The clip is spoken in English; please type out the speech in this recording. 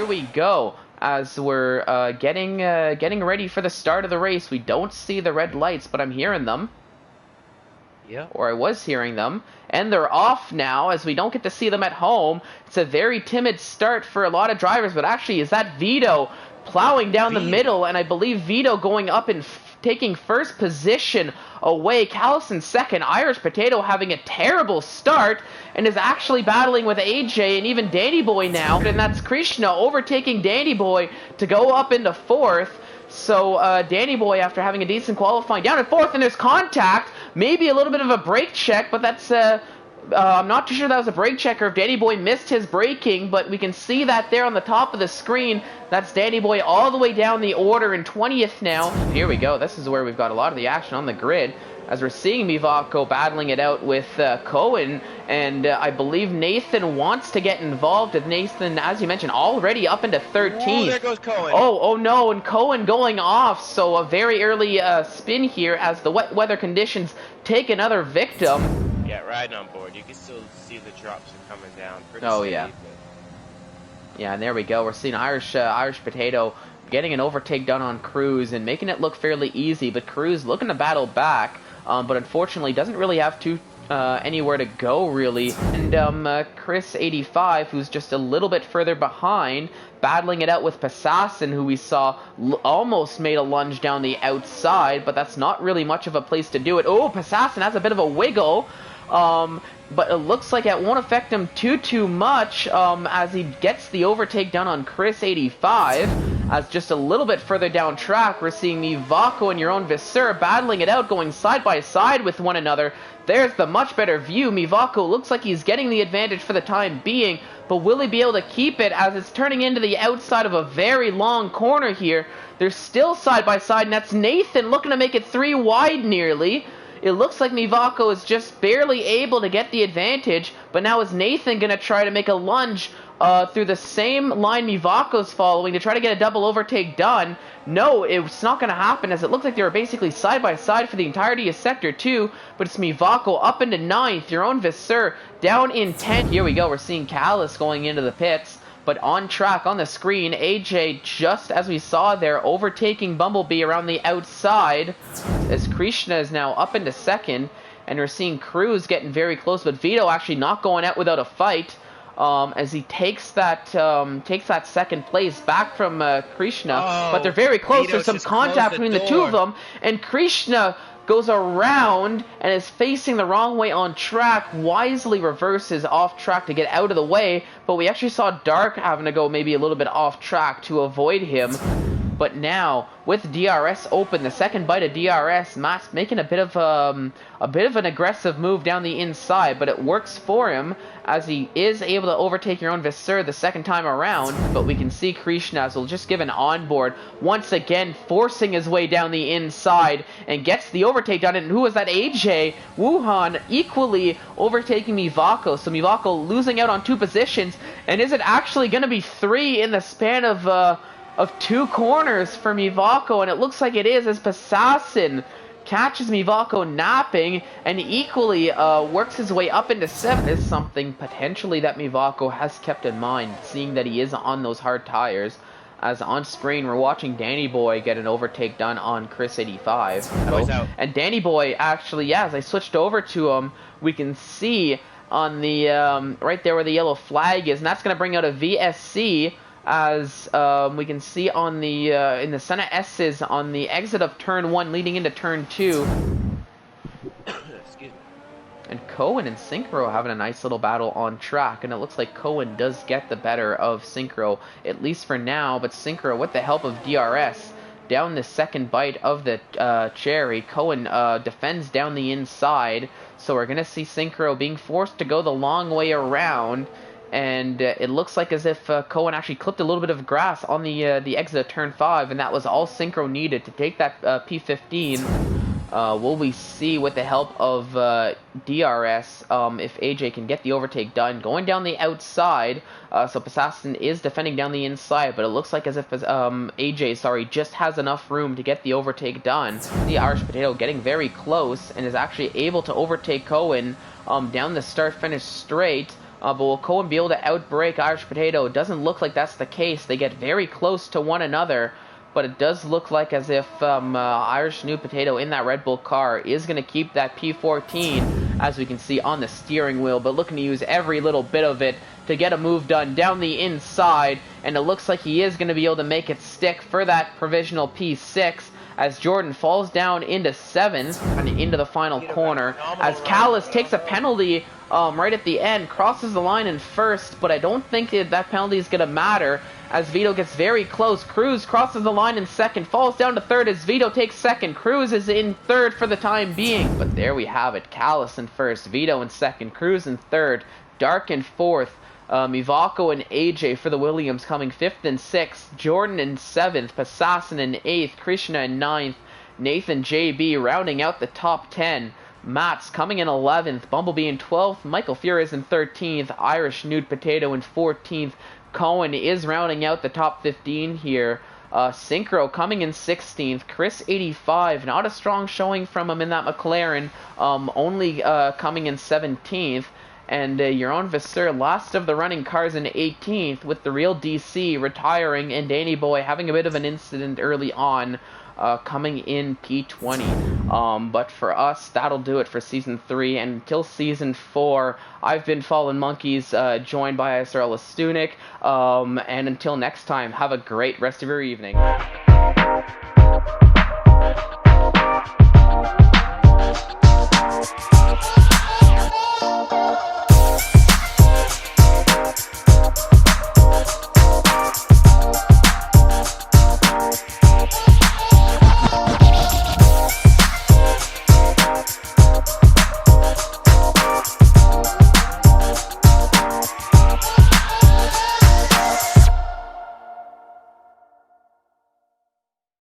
here we go. As we're getting ready for the start of the race. We don't see the red lights, but I'm hearing them. Yeah. Or I was hearing them. And they're off now, as we don't get to see them at home. It's a very timid start for a lot of drivers, but actually, is that Vito plowing down the middle, and I believe Vito going up and taking first position away. Callison second. Irish Potato having a terrible start and is actually battling with AJ and even Danny Boy now. And that's Krishna overtaking Danny Boy to go up into fourth. So Danny Boy, after having a decent qualifying, down in fourth, and there's contact. Maybe a little bit of a brake check, but that's I'm not too sure that was a brake check or if Danny Boy missed his braking, but we can see that there on the top of the screen. That's Danny Boy all the way down the order in 20th now. Here we go. This is where we've got a lot of the action on the grid, as we're seeing Mivako battling it out with Cohen, and I believe Nathan wants to get involved. With Nathan, as you mentioned, already up into 13th. Oh, there goes Cohen. Oh no, and Cohen going off, so a very early spin here as the wet weather conditions take another victim. Yeah, riding on board. You can still see the drops are coming down. Pretty Oh, steady, yeah. But... Yeah, and there we go. We're seeing Irish Potato getting an overtake done on Cruz and making it look fairly easy, but Cruz looking to battle back, but unfortunately doesn't really have anywhere to go, really. And Chris 85, who's just a little bit further behind, battling it out with Passassin, who we saw almost made a lunge down the outside, but that's not really much of a place to do it. Oh, Passassin has a bit of a wiggle. But it looks like it won't affect him too much as he gets the overtake done on Chris 85. As just a little bit further down track, we're seeing Mivako and your own Visser battling it out, going side by side with one another. There's the much better view. Mivako looks like he's getting the advantage for the time being, but will he be able to keep it as it's turning into the outside of a very long corner here? They're still side by side, and that's Nathan looking to make it 3 wide nearly. It looks like Mivako is just barely able to get the advantage, but now is Nathan going to try to make a lunge through the same line Mivako's following to try to get a double overtake done? No, it's not going to happen, as it looks like they were basically side by side for the entirety of Sector 2, but it's Mivako up into 9th, your own Visser down in 10th. Here we go, we're seeing Callis going into the pits. But on track, on the screen, AJ, just as we saw there, overtaking Bumblebee around the outside, as Krishna is now up into second, and we're seeing Cruz getting very close, but Vito actually not going out without a fight, as he takes that second place back from Krishna. Oh, but they're very close. Vito's There's some contact between the two of them, and Krishna goes around and is facing the wrong way on track, wisely reverses off track to get out of the way, but we actually saw Dark having to go maybe a little bit off track to avoid him. But now, with DRS open, the second bite of DRS, Matt's making a bit of an aggressive move down the inside, but it works for him as he is able to overtake your own Visser the second time around. But we can see Krishna will just give an onboard, once again forcing his way down the inside and gets the overtake done. And who was that? AJ Wuhan equally overtaking Mivako. So Mivako losing out on 2 positions, and is it actually going to be 3 in the span of 2 corners for Mivako? And it looks like it is, as Passassin catches Mivako napping and equally works his way up into 7th. Is something potentially that Mivako has kept in mind, seeing that he is on those hard tires. As on screen, we're watching Danny Boy get an overtake done on Chris 85. And Danny Boy actually, yeah, as I switched over to him, we can see on the right there where the yellow flag is, and that's going to bring out a VSC. As we can see on the in the center S's on the exit of turn 1 leading into turn 2. Excuse me. And Cohen and Synchro having a nice little battle on track, and it looks like Cohen does get the better of Synchro, at least for now, but Synchro, with the help of DRS, down the second bite of the cherry, Cohen defends down the inside, so we're going to see Synchro being forced to go the long way around. And it looks like as if Cohen actually clipped a little bit of grass on the exit of turn 5, and that was all Synchro needed to take that P15. Will we see, with the help of DRS, if AJ can get the overtake done, going down the outside. So Passassin is defending down the inside, but it looks like as if AJ, just has enough room to get the overtake done. The Irish Potato getting very close and is actually able to overtake Cohen down the start-finish straight. but will Cohen be able to outbreak Irish Potato? It doesn't look like that's the case. They get very close to one another, but it does look like as if Irish New Potato in that Red Bull car is going to keep that P14, as we can see on the steering wheel, but looking to use every little bit of it to get a move done down the inside, and it looks like he is going to be able to make it stick for that provisional P6, as Jordan falls down into 7th and into the final corner, as Callis takes a penalty right at the end, crosses the line in 1st, but I don't think that penalty is going to matter, as Vito gets very close. Cruz crosses the line in 2nd, falls down to 3rd as Vito takes 2nd. Cruz is in 3rd for the time being, but there we have it. Callis in 1st, Vito in 2nd, Cruz in 3rd, Dark in 4th, Ivako and AJ for the Williams coming 5th and 6th, Jordan in 7th, Passassin in 8th, Krishna in 9th, Nathan JB rounding out the top 10, Mats coming in 11th, Bumblebee in 12th, Michael Furious in 13th, Irish Nude Potato in 14th, Cohen is rounding out the top 15 here, Synchro coming in 16th, Chris 85, not a strong showing from him in that McLaren, only coming in 17th, and Jeroen Visser, last of the running cars, in 18th, with the real DC retiring and Danny Boy having a bit of an incident early on, coming in P20. But for us, that'll do it for Season 3, and until Season 4, I've been Fallen Monkeys, joined by ISRL Esports, and until next time, have a great rest of your evening.